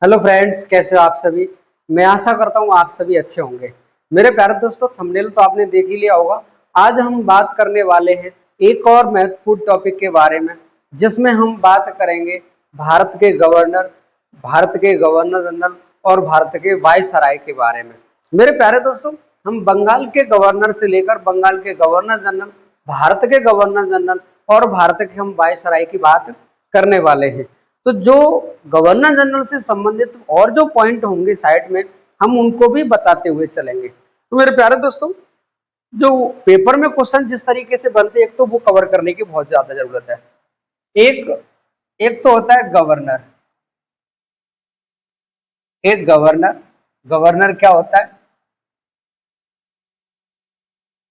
Hello friends, कैसे हो आप सभी। मैं आशा करता हूँ आप सभी अच्छे होंगे। मेरे प्यारे दोस्तों, थंबनेल तो आपने देख ही लिया होगा। आज हम बात करने वाले हैं एक और महत्वपूर्ण टॉपिक के बारे में, जिसमें हम बात करेंगे भारत के गवर्नर जनरल और भारत के वायसराय के बारे में। मेरे प्यारे दोस्तों, हम बंगाल के गवर्नर से लेकर बंगाल के गवर्नर जनरल, भारत के गवर्नर जनरल और भारत के हम वायसराय की बात करने वाले हैं। तो जो गवर्नर जनरल से संबंधित और जो पॉइंट होंगे साइड में, हम उनको भी बताते हुए चलेंगे। तो मेरे प्यारे दोस्तों, जो पेपर में क्वेश्चन जिस तरीके से बनते हैं, एक तो वो कवर करने की बहुत ज्यादा जरूरत है। एक एक तो होता है गवर्नर। एक गवर्नर गवर्नर क्या होता है?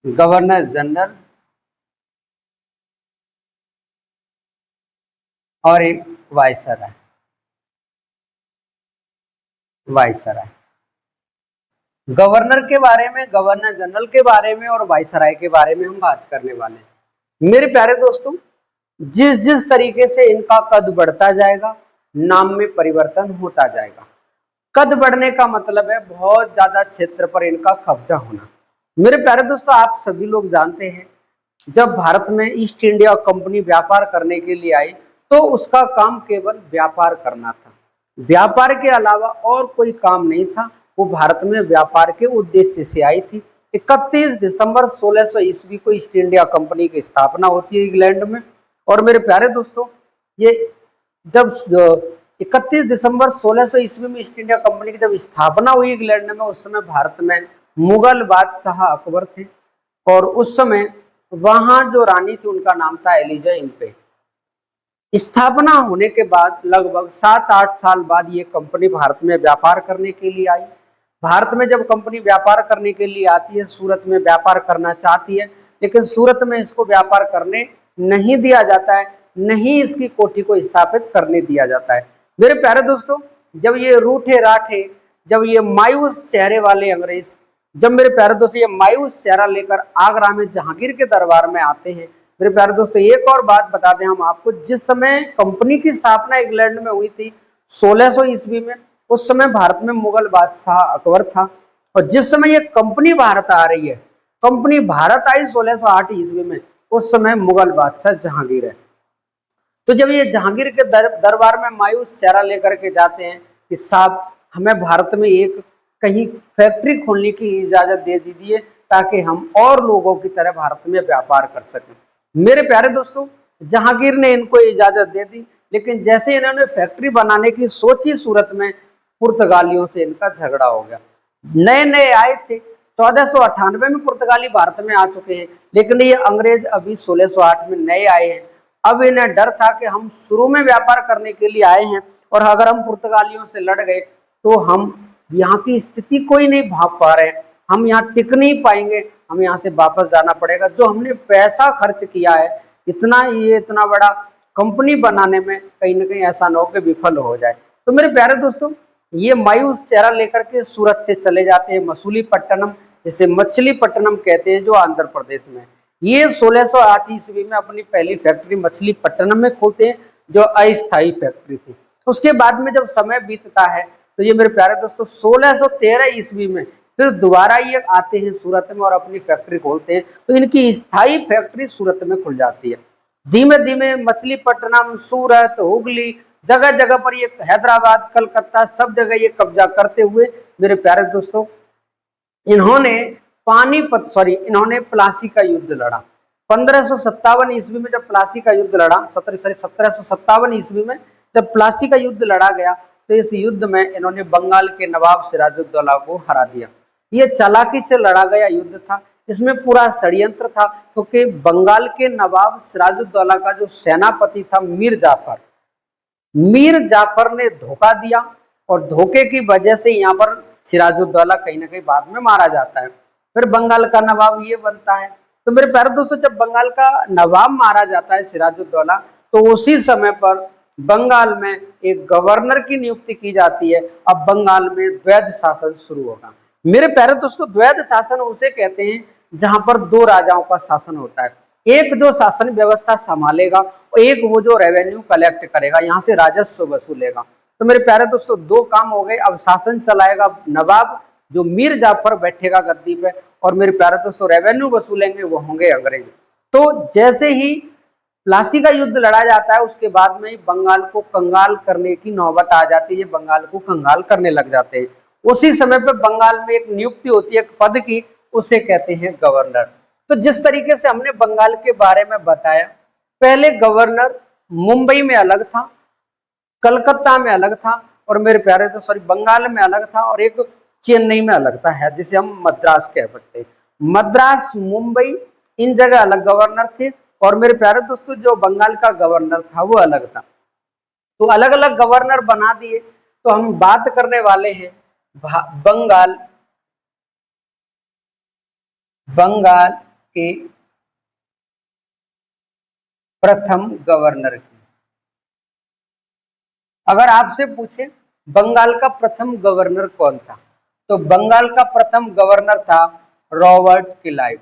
Governor general. और एक वायसराय। वायसराय गवर्नर के बारे में, गवर्नर जनरल के बारे में और वायसराय के बारे में हम बात करने वाले हैं। मेरे प्यारे दोस्तों, जिस जिस तरीके से इनका कद बढ़ता जाएगा, नाम में परिवर्तन होता जाएगा। कद बढ़ने का मतलब है बहुत ज्यादा क्षेत्र पर इनका कब्जा होना। मेरे प्यारे दोस्तों, आप सभी लोग जानते हैं, जब भारत में ईस्ट इंडिया कंपनी व्यापार करने के लिए आई, तो उसका काम केवल व्यापार करना था। व्यापार के अलावा और कोई काम नहीं था। वो भारत में व्यापार के उद्देश्य से आई थी। 31 दिसंबर 1600 ईस्वी को ईस्ट इंडिया कंपनी की स्थापना होती है इंग्लैंड में। और मेरे प्यारे दोस्तों, ये जब 31 दिसंबर 1600 ईस्वी में ईस्ट इंडिया कंपनी की जब स्थापना हुई इंग्लैंड में, उस समय भारत में मुगल बादशाह अकबर थे। और उस समय वहां जो रानी थी, उनका नाम था एलिजा इम्पे। स्थापना होने के बाद लगभग 7-8 साल बाद ये कंपनी भारत में व्यापार करने के लिए आई। भारत में जब कंपनी व्यापार करने के लिए आती है, सूरत में व्यापार करना चाहती है, लेकिन सूरत में इसको व्यापार करने नहीं दिया जाता है, नहीं इसकी कोठी को स्थापित करने दिया जाता है। मेरे प्यारे दोस्तों, जब ये रूठे राठे, जब ये मायूस चेहरे वाले अंग्रेज, जब मेरे प्यारे दोस्तों ये मायूस चेहरा लेकर आगरा में जहांगीर के दरबार में आते हैं। मेरे प्यारे दोस्तों, एक और बात बता दें हम आपको, जिस समय कंपनी की स्थापना इंग्लैंड में हुई थी 1600 ईस्वी में, उस समय भारत में मुगल बादशाह अकबर था। और जिस समय ये कंपनी भारत आ रही है, कंपनी भारत आई 1608 ईस्वी में, उस समय मुगल बादशाह जहांगीर है। तो जब ये जहांगीर के दरबार में मायूस चेहरा लेकर के जाते हैं कि साहब, हमें भारत में एक कहीं फैक्ट्री खोलने की इजाजत दे दीजिए, ताकि हम और लोगों की तरह भारत में व्यापार कर सकें। मेरे प्यारे दोस्तों, जहांगीर ने इनको इजाजत दे दी, लेकिन जैसे इन्होंने फैक्ट्री बनाने की सोची, सूरत में पुर्तगालियों से इनका झगड़ा हो गया। नए नए आए थे, 1498 में पुर्तगाली भारत में आ चुके हैं, लेकिन ये अंग्रेज अभी 1608 में नए आए हैं। अब इन्हें डर था कि हम शुरू में व्यापार करने के लिए आए हैं, और अगर हम पुर्तगालियों से लड़ गए तो हम यहाँ की स्थिति कोई नहीं भाप पा रहे, हम यहाँ टिक नहीं पाएंगे, हम यहाँ से वापस जाना पड़ेगा। जो हमने पैसा खर्च किया है इतना, ये इतना बड़ा कंपनी बनाने में, कहीं ना कहीं ऐसा न हो कि विफल हो जाए। तो मेरे प्यारे दोस्तों, ये मायूस चेहरा लेकर के सूरत से चले जाते हैं मसूलीपट्टनम, जिसे मछलीपट्टनम कहते हैं, जो आंध्र प्रदेश में। ये 1608 ईस्वी में अपनी पहली फैक्ट्री मछलीपट्टनम में खोलते हैं, जो अस्थायी फैक्ट्री थी। उसके बाद में जब समय बीतता है, तो ये मेरे प्यारे दोस्तों 1613 ईस्वी में फिर दोबारा ये आते हैं सूरत में और अपनी फैक्ट्री खोलते हैं। तो इनकी स्थायी फैक्ट्री सूरत में खुल जाती है। धीमे धीमे मछलीपट्टनम, सूरत, हुगली, जगह जगह पर ये, हैदराबाद, कलकत्ता, सब जगह ये कब्जा करते हुए मेरे प्यारे दोस्तों, इन्होंने प्लासी का युद्ध लड़ा। 1557 ईस्वी में जब प्लासी का युद्ध लड़ा, 1757 ईस्वी में जब प्लासी का युद्ध लड़ा गया, तो इस युद्ध में इन्होंने बंगाल के नवाब सिराजुद्दौला को हरा दिया। ये चालाकी से लड़ा गया युद्ध था, इसमें पूरा षड्यंत्र था, क्योंकि बंगाल के नवाब सिराजुद्दौला का जो सेनापति था मीर जाफर ने धोखा दिया, और धोखे की वजह से यहाँ पर सिराजुद्दौला कहीं ना कहीं बाद में मारा जाता है। फिर बंगाल का नवाब ये बनता है। तो मेरे प्यारे दोस्तों, जब बंगाल का नवाब मारा जाता है सिराजुद्दौला, तो उसी समय पर बंगाल में एक गवर्नर की नियुक्ति की जाती है। अब बंगाल में द्वैध शासन शुरू होगा। मेरे प्यारे दोस्तों, द्वैध शासन उसे कहते हैं जहां पर दो राजाओं का शासन होता है। एक जो शासन व्यवस्था संभालेगा, और एक वो जो रेवेन्यू कलेक्ट करेगा, यहाँ से राजस्व वसूलेगा। तो मेरे प्यारे दोस्तों दो काम हो गए। अब शासन चलाएगा नवाब, जो मीर जाफर बैठेगा गद्दी पे, और मेरे प्यारे दोस्तों रेवेन्यू वसूलेंगे वो होंगे अंग्रेज। तो जैसे ही प्लासी का युद्ध लड़ा जाता है उसके बाद में ही बंगाल को कंगाल करने की नौबत आ जाती है, बंगाल को कंगाल करने लग जाते हैं। उसी समय पे बंगाल में एक नियुक्ति होती है एक पद की, उसे कहते हैं गवर्नर। तो जिस तरीके से हमने बंगाल के बारे में बताया, पहले गवर्नर मुंबई में अलग था, कलकत्ता में अलग था, और मेरे प्यारे तो सॉरी बंगाल में अलग था, और एक चेन्नई में अलग था, है जिसे हम मद्रास कह सकते हैं। मद्रास, मुंबई, इन जगह अलग गवर्नर थे, और मेरे प्यारे दोस्तों जो बंगाल का गवर्नर था वो अलग था। तो अलग अलग गवर्नर बना दिए। तो हम बात करने वाले हैं बंगाल बंगाल के प्रथम गवर्नर की। अगर आपसे पूछे बंगाल का प्रथम गवर्नर कौन था, तो बंगाल का प्रथम गवर्नर था Robert Clive.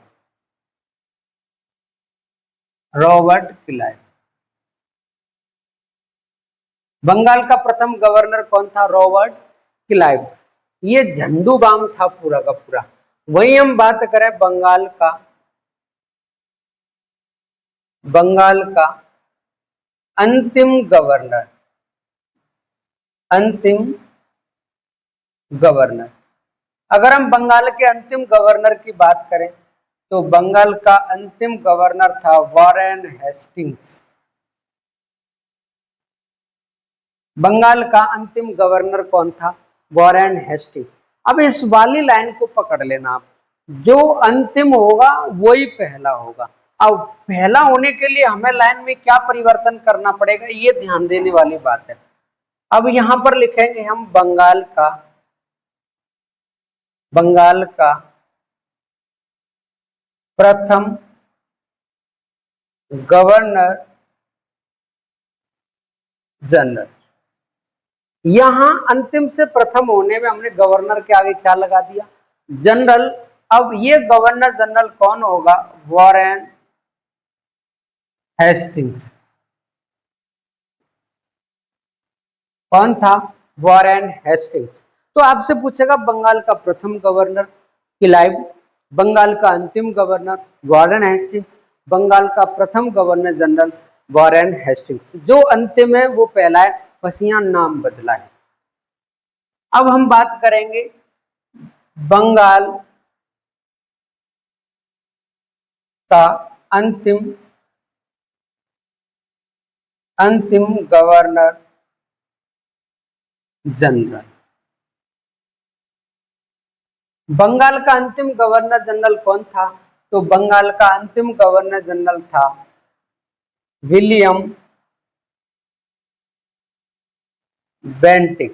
Robert Clive Bengal का प्रथम गवर्नर कौन था? Robert Clive. ये झंडू बाम था पूरा का पूरा। वही हम बात करें बंगाल का अंतिम गवर्नर अगर हम बंगाल के अंतिम गवर्नर की बात करें तो बंगाल का अंतिम गवर्नर था वॉरेन हेस्टिंग्स। बंगाल का अंतिम गवर्नर कौन था? Warren Hastings. अब इस वाली लाइन को पकड़ लेना आप, जो अंतिम होगा वही पहला होगा। अब पहला होने के लिए हमें लाइन में क्या परिवर्तन करना पड़ेगा, ये ध्यान देने वाली बात है। अब यहां पर लिखेंगे हम बंगाल का प्रथम गवर्नर जनरल। यहां अंतिम से प्रथम होने में हमने गवर्नर के आगे क्या लगा दिया? जनरल। अब ये गवर्नर जनरल कौन होगा? Warren Hastings. कौन था? Warren Hastings. तो आपसे पूछेगा बंगाल का प्रथम गवर्नर क्लाइव, बंगाल का अंतिम गवर्नर वॉरेन हेस्टिंग्स, बंगाल का प्रथम गवर्नर जनरल वॉरेन हेस्टिंग्स। जो अंतिम है वो पहला है, बस यहाँ नाम बदला है। अब हम बात करेंगे बंगाल का अंतिम गवर्नर जनरल। बंगाल का अंतिम गवर्नर जनरल कौन था? तो बंगाल का अंतिम गवर्नर जनरल था विलियम बेंटिक।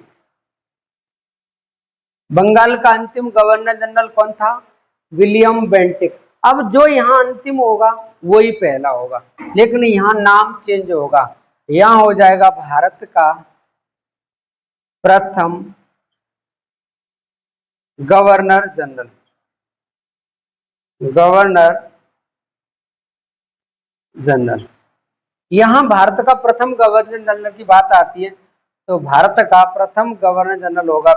बंगाल का अंतिम गवर्नर जनरल कौन था? William Bentinck. अब जो यहाँ अंतिम होगा वही पहला होगा, लेकिन यहाँ नाम चेंज होगा। यहाँ हो जाएगा भारत का प्रथम गवर्नर जनरल। यहाँ भारत का प्रथम गवर्नर जनरल की बात आती है तो भारत का प्रथम गवर्नर जनरल होगा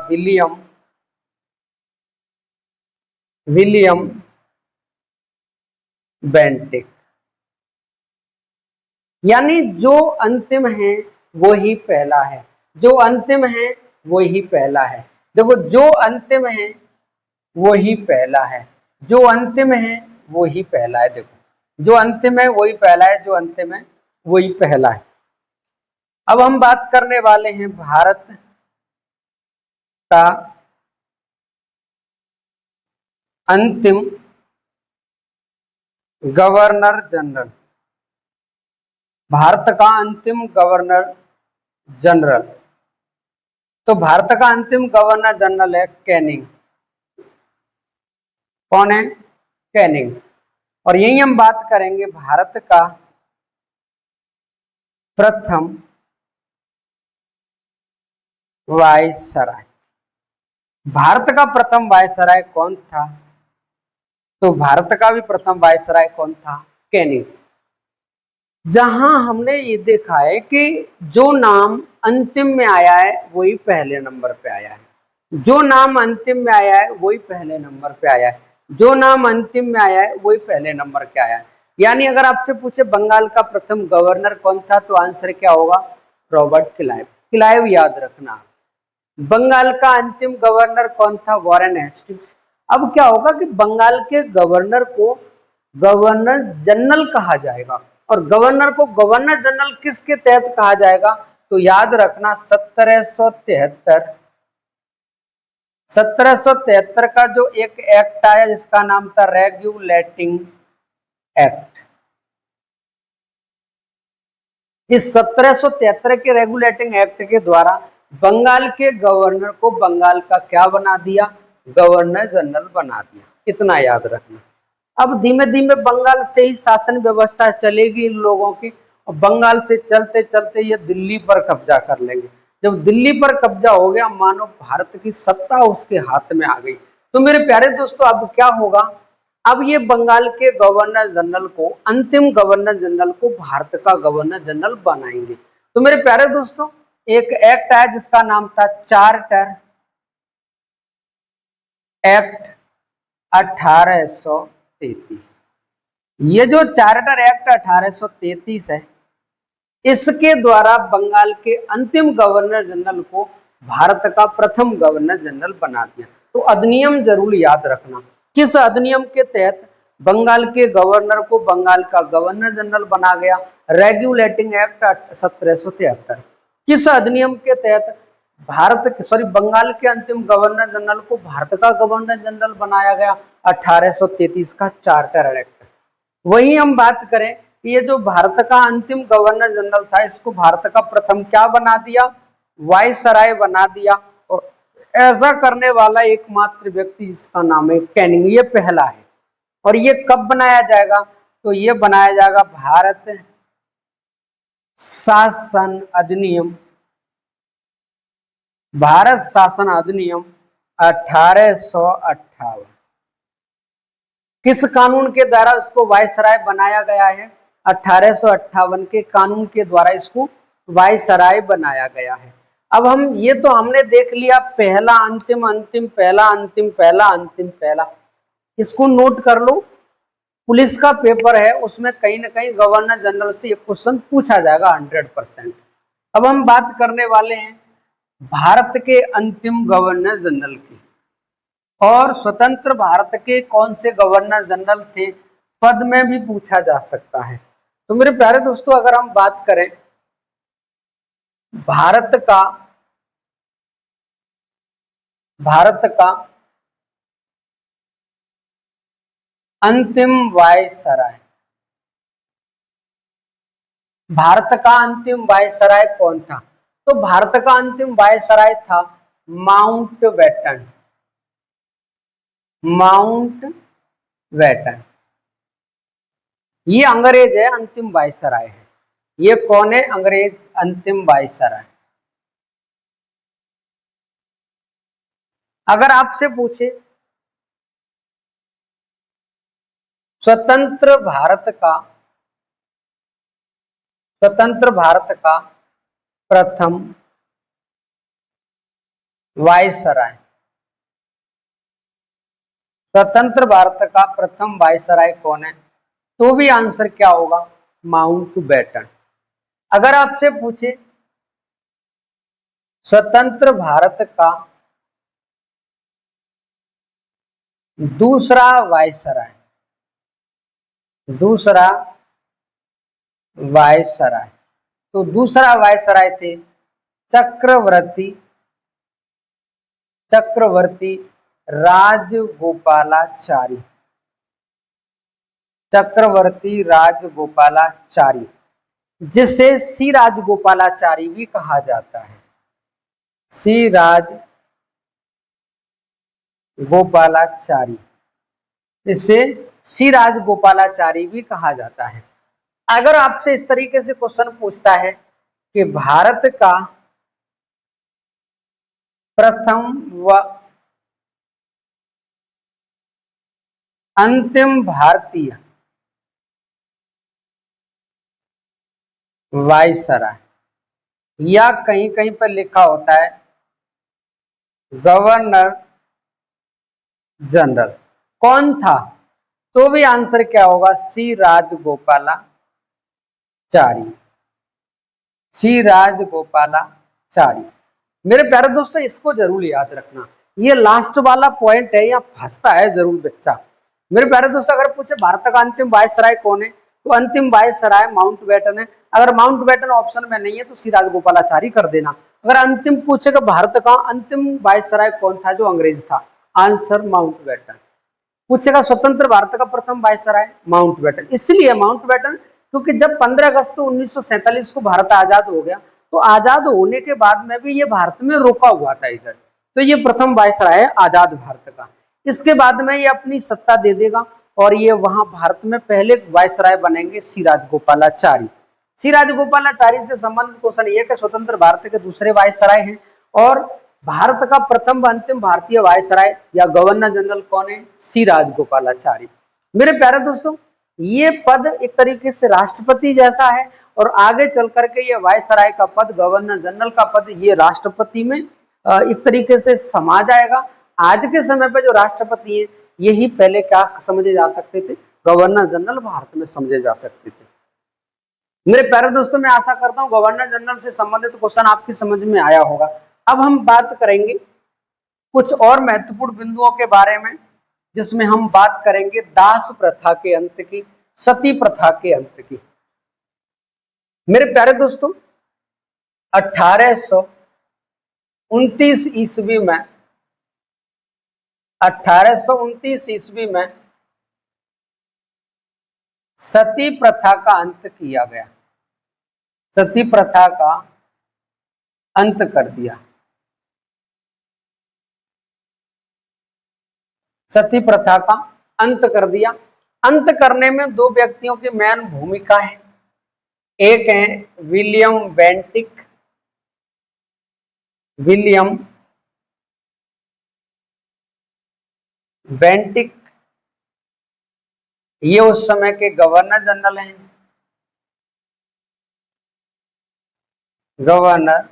विलियम बेंटिक। यानी जो अंतिम है वो ही पहला है, जो अंतिम है वो ही पहला है। देखो, जो अंतिम है वो ही पहला है, जो अंतिम है वो ही पहला है। देखो, जो अंतिम है वही पहला है, जो अंतिम है वही पहला है। अब हम बात करने वाले हैं भारत का अंतिम गवर्नर जनरल। भारत का अंतिम गवर्नर जनरल, तो भारत का अंतिम गवर्नर जनरल है कैनिंग। कौन है? कैनिंग। और यही हम बात करेंगे भारत का प्रथम वायसराय। भारत का प्रथम वायसराय कौन था? तो भारत का भी प्रथम वायसराय कौन था? कैनिंग। जहां हमने ये देखा है कि जो नाम अंतिम में आया है वही पहले नंबर पे आया है, जो नाम अंतिम में आया है वही पहले नंबर पे आया है, जो नाम अंतिम में आया है वही पहले नंबर पे आया है। यानी अगर आपसे पूछे बंगाल का प्रथम गवर्नर कौन था तो आंसर क्या होगा, रॉबर्ट क्लाइव। क्लाइव याद रखना। बंगाल का अंतिम गवर्नर कौन था, वॉरेन हेस्टिंग्स। अब क्या होगा कि बंगाल के गवर्नर को गवर्नर जनरल कहा जाएगा, और गवर्नर को गवर्नर जनरल किसके तहत कहा जाएगा, तो याद रखना 1773 का जो एक एक्ट आया जिसका नाम था रेगुलेटिंग एक्ट। इस 1773 के रेगुलेटिंग एक्ट के द्वारा बंगाल के गवर्नर को बंगाल का क्या बना दिया, गवर्नर जनरल बना दिया। इतना याद रखना। अब धीमे धीमे बंगाल से ही शासन व्यवस्था चलेगी इन लोगों की, और बंगाल से चलते चलते ये दिल्ली पर कब्जा कर लेंगे। जब दिल्ली पर कब्जा हो गया, मानो भारत की सत्ता उसके हाथ में आ गई। तो मेरे प्यारे दोस्तों अब क्या होगा, अब ये बंगाल के गवर्नर जनरल को, अंतिम गवर्नर जनरल को भारत का गवर्नर जनरल बनाएंगे। तो मेरे प्यारे दोस्तों एक एक्ट आया जिसका नाम था चार्टर एक्ट 1833। ये जो चार्टर एक्ट 1833 है, इसके द्वारा बंगाल के अंतिम गवर्नर जनरल को भारत का प्रथम गवर्नर जनरल बना दिया। तो अधिनियम जरूर याद रखना, किस अधिनियम के तहत बंगाल के गवर्नर को बंगाल का गवर्नर जनरल बना गया, रेगुलेटिंग एक्ट 1773। किस अधिनियम के तहत बंगाल के अंतिम गवर्नर जनरल को भारत का गवर्नर जनरल बनाया गया, 1833 का चार्टर एक्ट। वही हम बात करें, ये जो भारत का अंतिम गवर्नर जनरल था, इसको भारत का प्रथम क्या बना दिया, वायसराय बना दिया। और ऐसा करने वाला एकमात्र व्यक्ति जिसका नाम है कैनिंग, ये पहला है। और ये कब बनाया जाएगा, तो ये बनाया जाएगा भारत शासन अधिनियम, भारत शासन अधिनियम 1858। किस कानून के द्वारा इसको वायसराय बनाया गया है, 1858 के कानून के द्वारा इसको वायसराय बनाया गया है। अब हम ये तो हमने देख लिया पहला अंतिम, अंतिम पहला अंतिम, पहला अंतिम पहला। इसको नोट कर लो, पुलिस का पेपर है उसमें कहीं ना कहीं गवर्नर जनरल से एक क्वेश्चन पूछा जाएगा 100%। अब हम बात करने वाले हैं भारत के अंतिम गवर्नर जनरल की, और स्वतंत्र भारत के कौन से गवर्नर जनरल थे, पद में भी पूछा जा सकता है। तो मेरे प्यारे दोस्तों अगर हम बात करें भारत का अंतिम वायसराय, भारत का अंतिम वायसराय कौन था, तो भारत का अंतिम वायसराय था माउंटबेटन। माउंटबेटन ये अंग्रेज है, अंतिम वायसराय है। ये कौन है, अंग्रेज अंतिम वायसराय। अगर आपसे पूछे स्वतंत्र भारत का प्रथम वायसराय, स्वतंत्र भारत का प्रथम वायसराय कौन है, तो भी आंसर क्या होगा, माउंटबेटन। अगर आपसे पूछे स्वतंत्र भारत का दूसरा वायसराय, तो दूसरा वायसराय थे चक्रवर्ती राजगोपालाचारी। जिसे सी राजगोपालाचारी भी कहा जाता है, सी राजगोपालाचारी, इसे सी राजगोपालाचारी भी कहा जाता है। अगर आपसे इस तरीके से क्वेश्चन पूछता है कि भारत का प्रथम व अंतिम भारतीय वायसराय, या कहीं कहीं पर लिखा होता है गवर्नर जनरल। कौन था? तो भी आंसर क्या होगा? सी राजगोपालाचारी। सी राजगोपालाचारी। मेरे प्यारे दोस्तों, इसको जरूर याद रखना, ये लास्ट वाला पॉइंट है, यहाँ फंसता है जरूर बच्चा। मेरे प्यारे दोस्तों, अगर पूछे भारत का अंतिम वायसराय कौन है, तो अंतिम वायसराय माउंटबेटन है। अगर माउंटबेटन ऑप्शन में नहीं है तो सी राजगोपालाचारी कर देना। अगर अंतिम पूछेगा भारत का अंतिम वायसराय कौन था जो अंग्रेज था, आंसर माउंटबेटन। पूछेगा स्वतंत्र भारत का प्रथम वायसराय, माउंटबेटन। इसलिए माउंटबेटन क्योंकि जब 15 अगस्त 1947 को भारत आजाद हो गया, तो आजाद होने के बाद में भी ये भारत में रुका हुआ था इधर, तो ये प्रथम वायसराय है आजाद भारत का। इसके बाद में ये अपनी सत्ता दे देगा और ये वहां भारत में पहले वायसराय बनेंगे सी राजगोपालाचारी। सी राजगोपालाचारी से संबंधित क्वेश्चन ये कि स्वतंत्र भारत के दूसरे वायसराय हैं, और भारत का प्रथम व अंतिम भारतीय वायसराय या गवर्नर जनरल कौन है? सी राजगोपालाचारी। मेरे प्यारे दोस्तों, ये पद एक तरीके से राष्ट्रपति जैसा है, और आगे चल करके ये वायसराय का पद, गवर्नर जनरल का पद, ये राष्ट्रपति में एक तरीके से समा जाएगा। आज के समय पे जो राष्ट्रपति है, यही पहले क्या समझे जा सकते थे? गवर्नर जनरल भारत में समझे जा सकते थे। मेरे प्यारे दोस्तों, मैं आशा करता हूं गवर्नर जनरल से संबंधित क्वेश्चन आपकी समझ में आया होगा। अब हम बात करेंगे कुछ और महत्वपूर्ण बिंदुओं के बारे में, जिसमें हम बात करेंगे दास प्रथा के अंत की, सती प्रथा के अंत की। मेरे प्यारे दोस्तों, 1829 ईस्वी में 1829 ईस्वी में सती प्रथा का अंत किया गया। सती प्रथा का अंत कर दिया। सती प्रथा का अंत कर दिया। अंत करने में दो व्यक्तियों की मेन भूमिका है। एक है विलियम बेंटिक। विलियम बेंटिक ये उस समय के गवर्नर जनरल हैं। Governor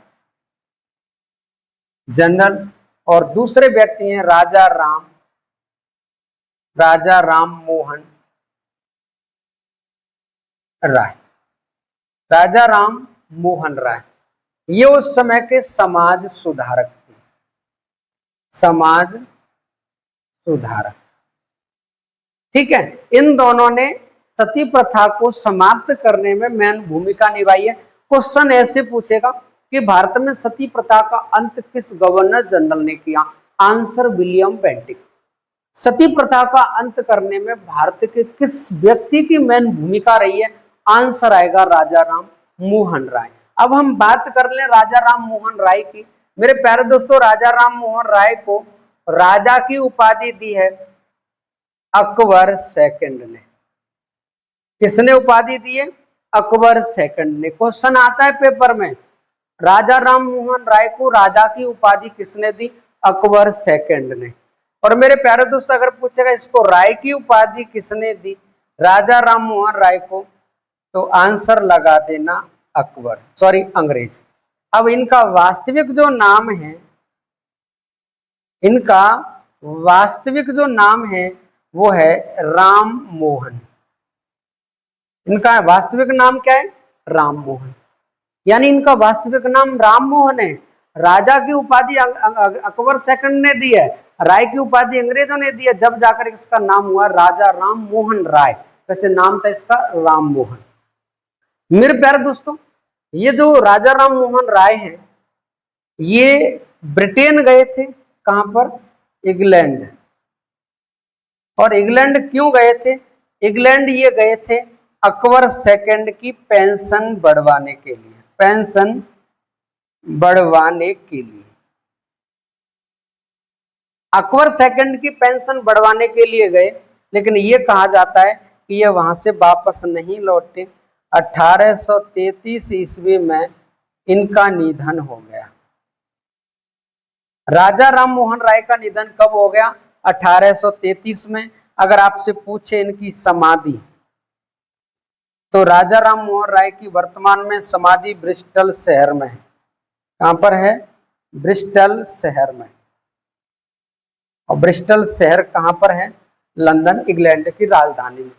general. और दूसरे व्यक्ति हैं राजा राम मोहन राय। राजा राम मोहन राय ये उस समय के समाज सुधारक थे। समाज सुधारक, ठीक है। इन दोनों ने सती प्रथा को समाप्त करने में मेन भूमिका निभाई है। क्वेश्चन ऐसे पूछेगा कि भारत में सती प्रथा का अंत किस गवर्नर जनरल ने किया? Answer William Bentinck. सती प्रथा का अंत करने में भारत के किस व्यक्ति की मेन भूमिका रही है? आंसर आएगा राजा राम मोहन राय। अब हम बात कर लें राजा राम मोहन राय की। मेरे प्यारे दोस्तों, राजा राम मोहन राय को राजा की उपाधि दी है अकबर सेकंड ने। किसने उपाधि दी है? अकबर सेकंड ने। क्वेश्चन आता है पेपर में, राजा राम मोहन राय को राजा की उपाधि किसने दी? अकबर सेकंड ने। और मेरे प्यारे दोस्त, अगर पूछेगा इसको राय की उपाधि किसने दी राजा राम मोहन राय को, तो आंसर लगा देना अकबर, सॉरी अंग्रेज। अब इनका वास्तविक जो नाम है, इनका वास्तविक जो नाम है वो है राम मोहन। इनका वास्तविक नाम क्या है? राम मोहन। यानी इनका वास्तविक नाम राम मोहन है। राजा की उपाधि अकबर सेकंड ने दी है, राय की उपाधि अंग्रेजों ने दी है, जब जाकर इसका नाम हुआ राजा राम मोहन राय। वैसे नाम था इसका राम मोहन। मेरे प्यारे दोस्तों, ये जो राजा राम मोहन राय हैं, ये ब्रिटेन गए थे। कहां पर? इंग्लैंड। और इंग्लैंड क्यों गए थे? इंग्लैंड ये गए थे अकबर सेकंड की पेंशन बढ़वाने के लिए। पेंशन बढ़वाने के लिए, अकबर सेकंड की पेंशन बढ़वाने के लिए गए, लेकिन ये कहा जाता है कि ये वहां से वापस नहीं लौटे। 1833 ईस्वी में इनका निधन हो गया। राजा राम मोहन राय का निधन कब हो गया? 1833 में। अगर आपसे पूछे इनकी समाधि, तो राजा राम मोहन राय की वर्तमान में समाधि ब्रिस्टल शहर में है। कहां पर है? ब्रिस्टल शहर में। और ब्रिस्टल शहर कहां पर है? लंदन, इंग्लैंड की राजधानी में।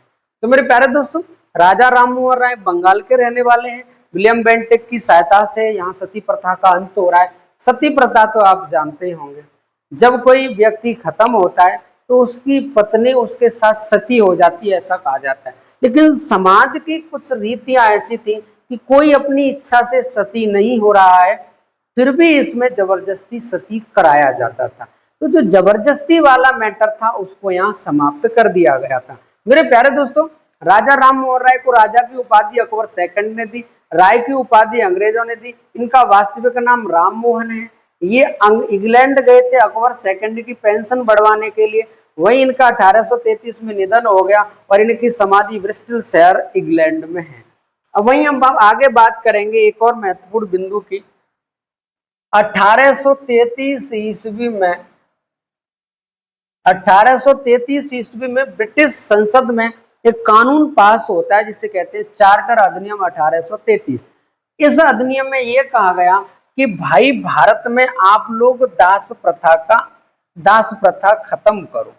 तो मेरे प्यारे दोस्तों, राजा राम मोहन राय बंगाल के रहने वाले हैं। विलियम बेंटिक की सहायता से यहाँ सती प्रथा का अंत हो रहा है। सती प्रथा तो आप जानते ही होंगे, जब कोई व्यक्ति खत्म होता है तो उसकी पत्नी उसके साथ सती हो जाती है, ऐसा कहा जाता है। लेकिन समाज की कुछ रीतियां ऐसी थी कि कोई अपनी इच्छा से सती नहीं हो रहा है, फिर भी इसमें जबरदस्ती सती कराया जाता था। तो जो जबरदस्ती वाला मैटर था उसको यहाँ समाप्त कर दिया गया था। मेरे प्यारे दोस्तों, राजा राम मोहन राय को राजा की उपाधि अकबर सेकंड ने दी, राय की उपाधि अंग्रेजों ने दी। इनका वास्तविक नाम राम मोहन है। ये इंग्लैंड गए थे अकबर सेकंड की पेंशन बढ़वाने के लिए, वहीं इनका 1833 में निधन हो गया और इनकी समाधि ब्रिस्टल शहर इंग्लैंड में है। अब वहीं हम आगे बात करेंगे एक और महत्वपूर्ण बिंदु की। 1833 ईस्वी में 1833 ईस्वी में ब्रिटिश संसद में एक कानून पास होता है जिसे कहते हैं चार्टर अधिनियम 1833। इस अधिनियम में यह कहा गया कि भाई भारत में आप लोग दास प्रथा खत्म करो।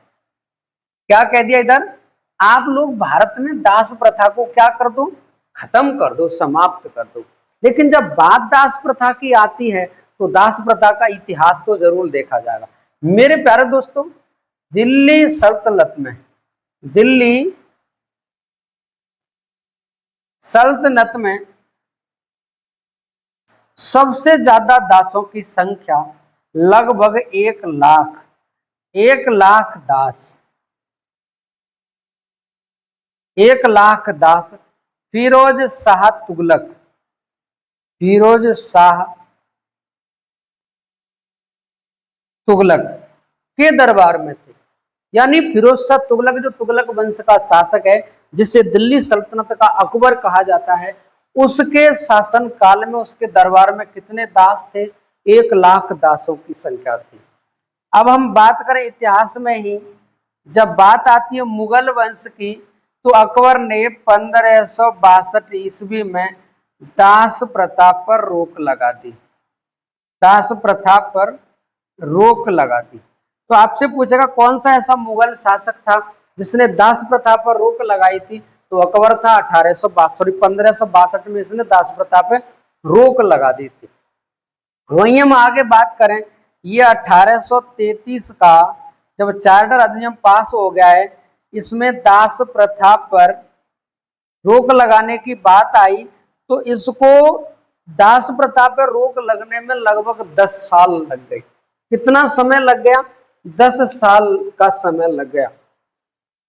क्या कह दिया इधर? आप लोग भारत में दास प्रथा को क्या कर दो? खत्म कर दो, समाप्त कर दो। लेकिन जब बात दास प्रथा की आती है तो दास प्रथा का इतिहास तो जरूर देखा जाएगा। मेरे प्यारे दोस्तों, दिल्ली सल्तनत में सबसे ज्यादा दासों की संख्या लगभग 1 लाख दास फिरोज शाह तुगलक के दरबार में थे। यानी फिरोज शाह तुगलक, जो तुगलक वंश का शासक है, जिसे दिल्ली सल्तनत का अकबर कहा जाता है, उसके शासन काल में उसके दरबार में कितने दास थे? 1 लाख दासों की संख्या थी। अब हम बात करें इतिहास में ही, जब बात आती है मुगल वंश की, तो अकबर ने 1562 ईस्वी में दास प्रथा पर रोक लगा दी। तो आपसे पूछेगा कौन सा ऐसा मुगल शासक था जिसने दास प्रथा पर रोक लगाई थी? तो अकबर था। 1562 में इसने दास प्रथा पर रोक लगा दी थी। वहीं हम आगे बात करें, ये 1833 का जब चार्टर अधिनियम पास हो गया है, इसमें दास प्रथा पर रोक लगाने की बात आई, तो इसको दास प्रथा पर रोक लगने में लगभग 10 साल लग गए। कितना समय लग गया? 10 साल का समय लग गया।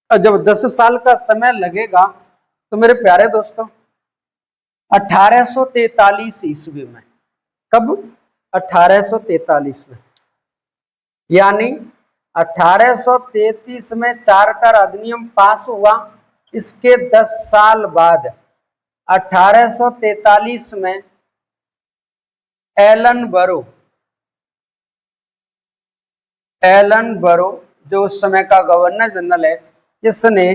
और जब 10 साल का समय लगेगा तो मेरे प्यारे दोस्तों, 1843 ईस्वी में, कब? 1843 में, यानी 1833 में चार्टर अधिनियम पास हुआ। इसके 10 साल बाद 1843 में एलन बरो जो उस समय का गवर्नर जनरल है, इसने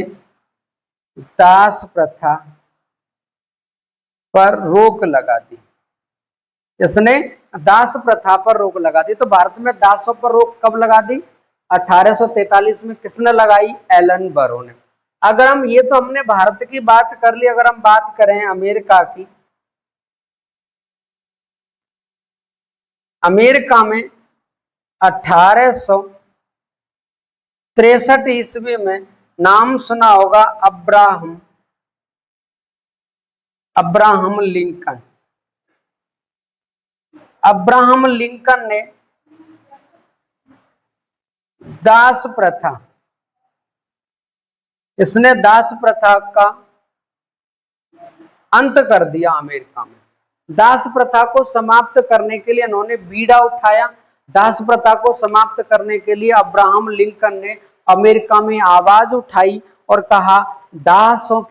दास प्रथा पर रोक लगा दी। तो भारत में दासों पर रोक कब लगा दी? 1843 में। किसने लगाई? एलन बरो ने। अगर हम ये तो हमने भारत की बात कर ली, अगर हम बात करें अमेरिका की, अमेरिका में 1863 ईस्वी में, नाम सुना होगा अब्राहम लिंकन ने दास प्रथा का अंत कर दिया। अमेरिका में दास प्रथा को समाप्त करने के लिए इन्होंने बीड़ा उठाया। दास प्रथा को समाप्त करने के लिए अब्राहम लिंकन ने अमेरिका में आवाज उठाई और कहा, दासों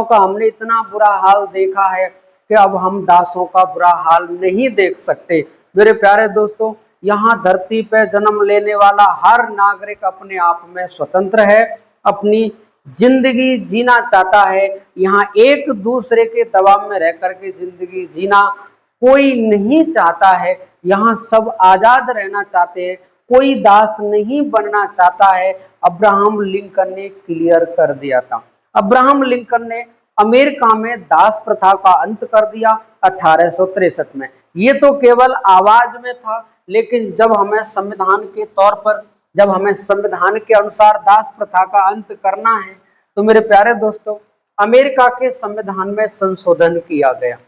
का हमने इतना बुरा हाल देखा है कि अब हम दासों का बुरा हाल नहीं देख सकते। मेरे प्यारे दोस्तों, यहाँ धरती पर जन्म लेने वाला हर नागरिक अपने आप में स्वतंत्र है, अपनी जिंदगी जीना चाहता है। यहाँ एक दूसरे के दबाव में रह करके जिंदगी जीना कोई नहीं चाहता है। यहाँ सब आजाद रहना चाहते हैं, कोई दास नहीं बनना चाहता है। अब्राहम लिंकन ने क्लियर कर दिया था। अब्राहम लिंकन ने अमेरिका में दास प्रथा का अंत कर दिया 1863 में। ये तो केवल आवाज में था, लेकिन जब हमें संविधान के तौर पर, जब हमें संविधान के अनुसार दास प्रथा का अंत करना है, तो मेरे प्यारे दोस्तों अमेरिका के संविधान में संशोधन किया गया।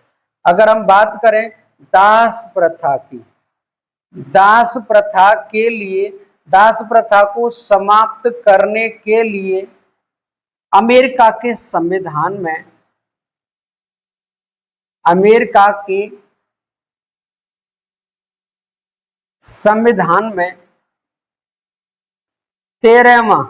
अगर हम बात करें दास प्रथा की, दास प्रथा के लिए, दास प्रथा को समाप्त करने के लिए अमेरिका के संविधान में, अमेरिका के संविधान में 13वां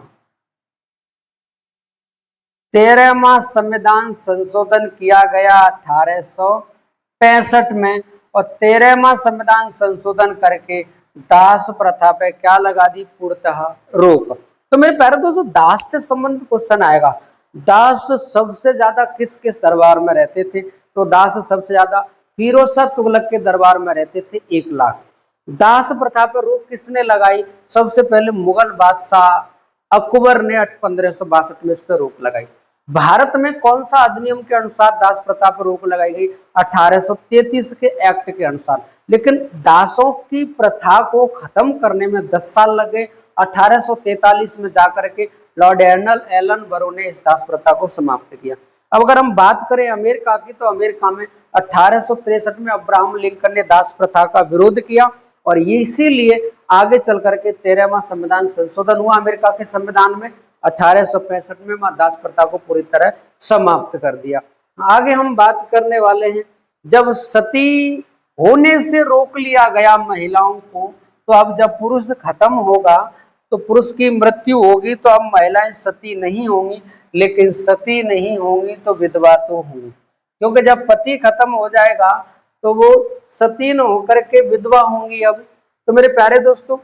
संविधान संशोधन किया गया 1865 में, और 13वां संविधान संशोधन करके दास प्रथा पे क्या लगा दी, पूर्णतः रोक। तो मेरे प्यारे दोस्तों दास से संबंधित क्वेश्चन आएगा। दास सबसे ज्यादा किसके दरबार में रहते थे, तो दास सबसे ज्यादा फिरोज शाह तुगलक के दरबार में रहते थे 1 लाख। दास प्रथा पर रोक किसने लगाई, सबसे पहले मुगल बादशाह अकबर ने 1562 में इस पर रोक लगाई। भारत में कौन सा अधिनियम के अनुसार दास प्रथा पर रोक लगाई गई, 1833 के एक्ट के अनुसार। लेकिन दासों की प्रथा को खत्म करने में 10 साल लग गए। 1843 में जाकर के लॉर्ड एलन बरो ने इस दास प्रथा को समाप्त किया। अब अगर हम बात करें अमेरिका की, तो अमेरिका में 1863 में अब्राहम लिंकन ने दास प्रथा का विरोध किया, और ये इसीलिए आगे चल करके 13वां संविधान संशोधन हुआ अमेरिका के संविधान में 1865 में दास प्रथा को पूरी तरह समाप्त कर दिया। आगे हम बात करने वाले हैं, जब सती होने से रोक लिया गया महिलाओं को, तो अब जब पुरुष खत्म होगा, तो पुरुष की मृत्यु होगी, तो अब महिलाएं सती नहीं होंगी। लेकिन सती नहीं होंगी तो विधवा तो होंगी, क्योंकि जब पति खत्म हो जाएगा तो वो सती न होकर के विधवा होंगी। अब तो मेरे प्यारे दोस्तों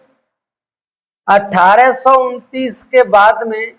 1829 के बाद में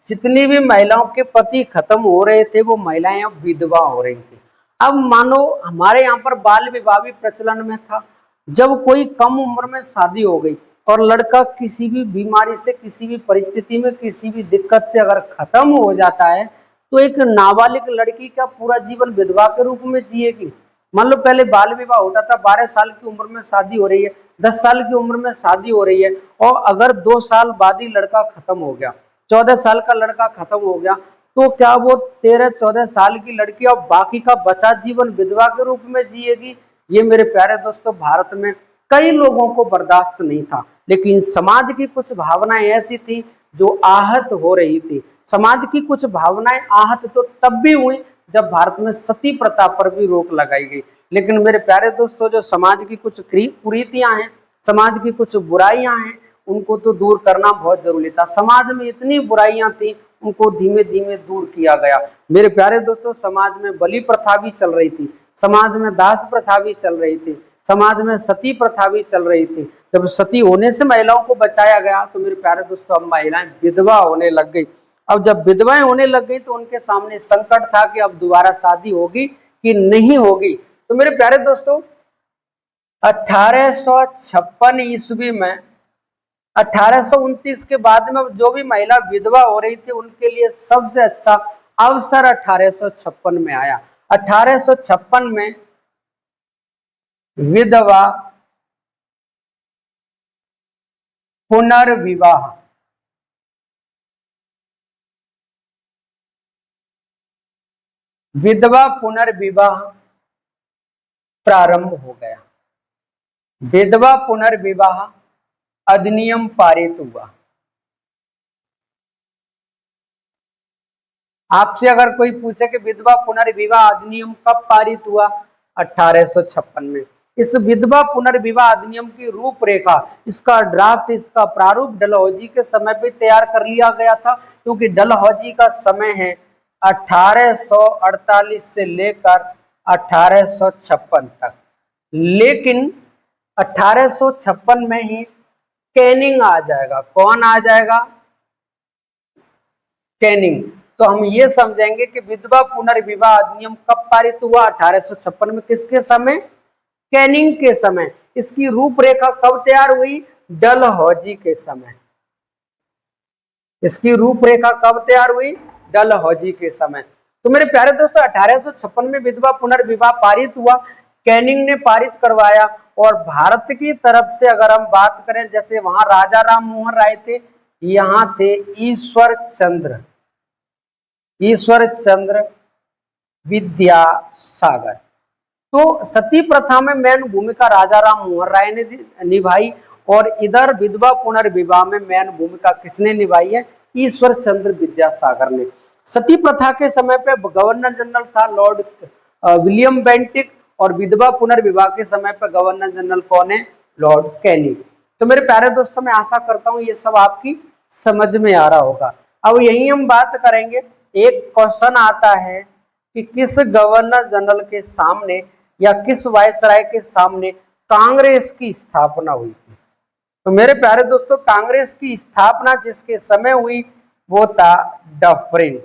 जितनी भी महिलाओं के पति खत्म हो रहे थे, वो महिलाएं अब विधवा हो रही थी। अब मानो हमारे यहाँ पर बाल विवाह भी प्रचलन में था। जब कोई कम उम्र में शादी हो गई और लड़का किसी भी बीमारी से, किसी भी परिस्थिति में, किसी भी दिक्कत से अगर खत्म हो जाता है, तो एक नाबालिग लड़की का पूरा जीवन विधवा के रूप में जिएगी। मान लो पहले बाल विवाह होता था, 12 साल की उम्र में शादी हो रही है, 10 साल की उम्र में शादी हो रही है, और अगर 2 साल बाद ही लड़का खत्म हो गया, 14 साल का लड़का खत्म हो गया, तो क्या वो 13-14 साल की लड़की और बाकी का बचा जीवन विधवा के रूप में जिएगी? ये मेरे प्यारे दोस्तों भारत में कई लोगों को बर्दाश्त नहीं था। लेकिन समाज की कुछ भावनाएं ऐसी थी जो आहत हो रही थी। समाज की कुछ भावनाएं आहत तो तब भी हुई जब भारत में सती प्रथा पर भी रोक लगाई गई। लेकिन मेरे प्यारे दोस्तों जो समाज की कुछ कुरीतियां हैं, समाज की कुछ बुराइयां हैं, उनको तो दूर करना बहुत जरूरी था। समाज में इतनी बुराइयां थी, उनको धीमे धीमे दूर किया गया। मेरे प्यारे दोस्तों समाज में बलि प्रथा भी चल रही थी, समाज में दास प्रथा भी चल रही थी, समाज में सती प्रथा भी चल रही थी। जब सती होने से महिलाओं को बचाया गया, तो मेरे प्यारे दोस्तों अब महिलाएं विधवा होने लग गई। अब जब विधवाएं होने लग गई तो उनके सामने संकट था कि अब दोबारा शादी होगी कि नहीं होगी। तो मेरे प्यारे दोस्तों 1856 ईस्वी में, 1829 के बाद में जो भी महिला विधवा हो रही थी, उनके लिए सबसे अच्छा अवसर 1856 में आया। 1856 में विधवा पुनर्विवाह, विधवा पुनर्विवाह प्रारंभ हो गया। विधवा पुनर्विवाह अधिनियम पारित हुआ। आपसे अगर कोई पूछे कि विधवा पुनर्विवाह अधिनियम कब पारित हुआ, 1856 में। इस विधवा पुनर्विवाह अधिनियम की रूपरेखा, इसका ड्राफ्ट, इसका प्रारूप डलहौजी के समय पे तैयार कर लिया गया था, क्योंकि डलहौजी का समय है 1848 से लेकर 1856 तक। लेकिन 1856 में ही कैनिंग आ जाएगा। कौन आ जाएगा? कैनिंग। तो हम ये समझेंगे कि विधवा पुनर्विवाह अधिनियम कब पारित हुआ? 1856 में। किसके समय? कैनिंग के समय। इसकी रूपरेखा कब तैयार हुई? डलहौजी के समय। इसकी रूपरेखा कब तैयार हुई? डलहौजी के समय। तो मेरे प्यारे दोस्तों 1856 में विधवा पुनर्विवाह पारित हुआ, कैनिंग ने पारित करवाया। और भारत की तरफ से अगर हम बात करें, जैसे वहां राजा राम मोहन राय थे, यहाँ थे ईश्वर चंद्र विद्यासागर। तो सती प्रथा में मेन भूमिका राजा राम मोहन राय ने निभाई, और इधर विधवा पुनर्विवाह में मेन भूमिका किसने निभाई है? ईश्वर चंद्र विद्यासागर ने। सती प्रथा के समय पे गवर्नर जनरल था लॉर्ड विलियम बेंटिक, और विधवा पुनर्विवाह के समय पे गवर्नर जनरल कौन है? Lord Canning. तो मेरे प्यारे दोस्तों, मैं आशा करता हूं ये सब आपकी समझ में आ रहा होगा। अब यही हम बात करेंगे, एक क्वेश्चन आता है कि किस गवर्नर जनरल के सामने या किस वायसराय के सामने कांग्रेस की स्थापना हुई थी? तो मेरे प्यारे दोस्तों, कांग्रेस की स्थापना जिसके समय हुई वो था डफरिन।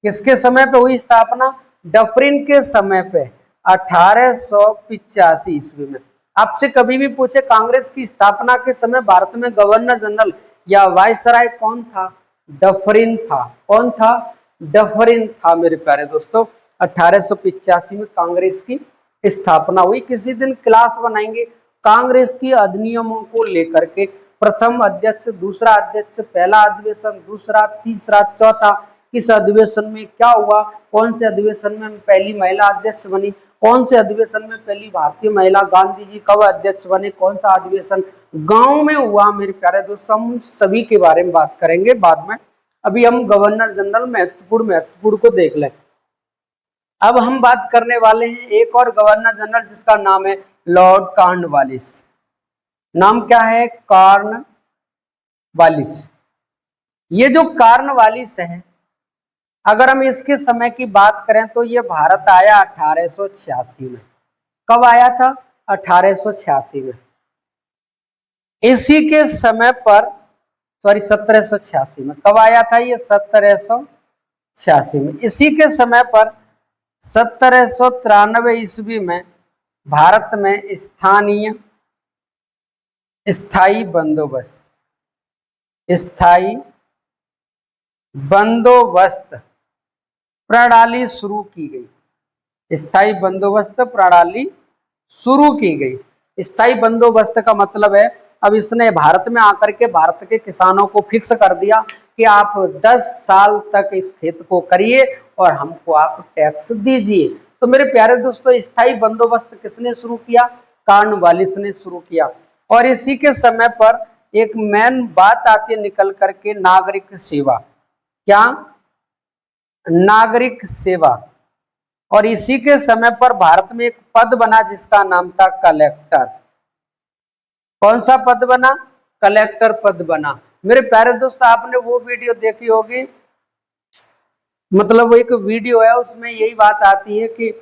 किसके समय पे हुई स्थापना? डफरिन के समय पे 1885 ईस्वी में। आपसे कभी भी पूछे कांग्रेस की स्थापना के समय भारत में गवर्नर जनरल या वायसराय कौन था? डफरिन था। कौन था? डफरिन था मेरे प्यारे दोस्तों। 1885 में कांग्रेस की स्थापना हुई। किसी दिन क्लास बनाएंगे कांग्रेस की अधिनियमों को लेकर के, प्रथम अध्यक्ष, दूसरा अध्यक्ष, पहला अधिवेशन, दूसरा, तीसरा, चौथा, किस अधिवेशन में क्या हुआ, कौन से अधिवेशन में पहली महिला अध्यक्ष बनी, कौन से अधिवेशन में पहली भारतीय महिला गांधी जी कब अध्यक्ष बने, कौन सा अधिवेशन गांव में हुआ। मेरे प्यारे दोस्तों, हम सभी के बारे में बात करेंगे बाद में। अभी हम गवर्नर जनरल महत्वपूर्ण को देख लें। अब हम बात करने वाले हैं एक और गवर्नर जनरल जिसका नाम है लॉर्ड कॉर्नवालिस। नाम क्या है? कॉर्नवालिस। ये जो कॉर्नवालिस है, अगर हम इसके समय की बात करें तो ये भारत आया 1886 में। कब आया था? 1886 में। इसी के समय पर 1786 में। कब आया था ये? 1786 में। इसी के समय पर 1793 ईस्वी में भारत में स्थायी बंदोबस्त प्रणाली शुरू की गई। स्थायी बंदोबस्त प्रणाली शुरू की गई। स्थायी बंदोबस्त का मतलब है, अब इसने भारत में आकर के भारत के किसानों को फिक्स कर दिया कि आप 10 साल तक इस खेत को करिए और हमको आप टैक्स दीजिए। तो मेरे प्यारे दोस्तों, स्थायी बंदोबस्त किसने शुरू किया? कॉर्नवालिस ने शुरू किया। और इसी के समय पर एक मेन बात आती है निकल करके, नागरिक सेवा। क्या? नागरिक सेवा। और इसी के समय पर भारत में एक पद बना जिसका नाम था कलेक्टर। कौन सा पद बना? कलेक्टर पद बना। मेरे प्यारे दोस्त, आपने वो वीडियो देखी होगी, मतलब वो एक वीडियो है, उसमें यही बात आती है कि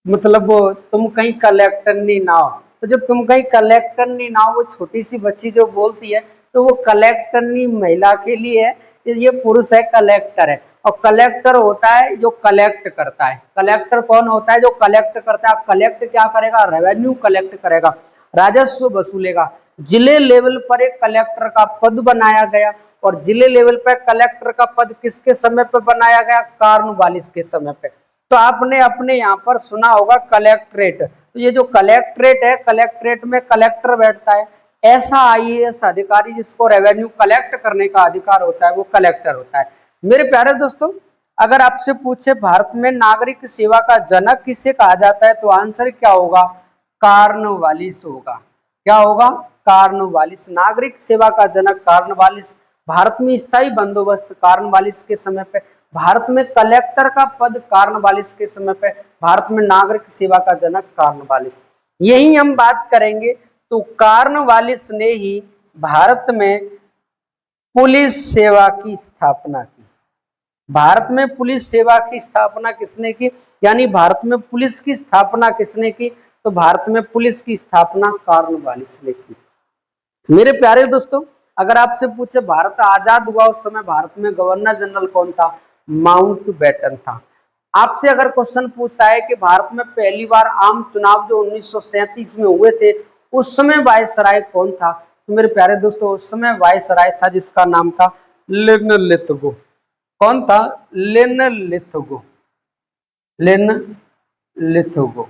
मतलब तुम कहीं कलेक्टर नहीं ना हो। तो जो तुम कहीं कलेक्टर नहीं ना हो, वो छोटी सी बच्ची जो बोलती है, तो वो कलेक्टर नहीं महिला के लिए है, ये पुरुष है, कलेक्टर है। और कलेक्टर होता है जो कलेक्ट करता है। कलेक्टर कौन होता है? जो कलेक्ट करता है। कलेक्ट क्या करेगा? रेवेन्यू कलेक्ट करेगा, राजस्व वसूलेगा। जिले लेवल पर एक कलेक्टर का पद बनाया गया, और जिले लेवल पर कलेक्टर का पद किसके समय पर बनाया गया? कॉर्नवालिस के समय पे। तो आपने अपने यहाँ पर सुना होगा कलेक्ट्रेट। तो ये जो कलेक्ट्रेट है, कलेक्ट्रेट में कलेक्टर बैठता है। ऐसा आईएएस अधिकारी जिसको रेवेन्यू कलेक्ट करने का अधिकार होता है, वो कलेक्टर होता है। मेरे प्यारे दोस्तों, अगर आपसे पूछे भारत में नागरिक सेवा का जनक किसे कहा जाता है, तो आंसर क्या होगा? कॉर्नवालिस होगा। क्या होगा? कॉर्नवालिस। नागरिक सेवा का जनक कॉर्नवालिस। भारत में स्थायी बंदोबस्त कॉर्नवालिस के समय पे। भारत में कलेक्टर का पद कॉर्नवालिस के समय पे। भारत में नागरिक सेवा का जनक कॉर्नवालिस। यही हम बात करेंगे। तो कॉर्नवालिस ने ही भारत में पुलिस सेवा की स्थापना की। भारत में पुलिस सेवा की स्थापना किसने की? यानी भारत में पुलिस की स्थापना किसने की? तो भारत में पुलिस की स्थापना कॉर्नवालिस ने की। मेरे प्यारे दोस्तों, अगर आपसे पूछे भारत आजाद हुआ उस समय भारत में गवर्नर जनरल कौन था? माउंटबेटन था। आपसे अगर क्वेश्चन पूछा है कि भारत में पहली बार आम चुनाव जो 1937 में हुए थे उस समय वायसराय कौन था? तो मेरे प्यारे दोस्तों उस समय वायसराय था जिसका नाम था लिनलिथगो। कौन था? लिनलिथगो। लिनलिथगो।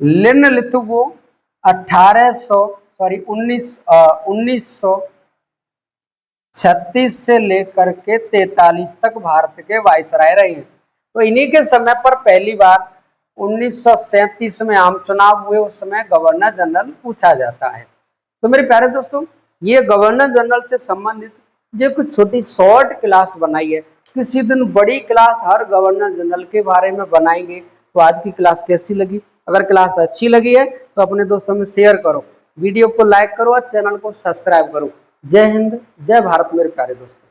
लिनलिथगो 1936 से लेकर के 43 तक भारत के वायसराय रहे हैं। तो इन्हीं के समय पर पहली बार 1937 में आम चुनाव हुए, उस समय गवर्नर जनरल पूछा जाता है। तो मेरे प्यारे दोस्तों ये गवर्नर जनरल से संबंधित ये कुछ छोटी शॉर्ट क्लास बनाई है। किसी दिन बड़ी क्लास हर गवर्नर जनरल के बारे में बनाएंगे। तो आज की क्लास कैसी लगी? अगर क्लास अच्छी लगी है तो अपने दोस्तों में शेयर करो, वीडियो को लाइक करो और चैनल को सब्सक्राइब करो। जय हिंद, जय भारत मेरे प्यारे दोस्तों।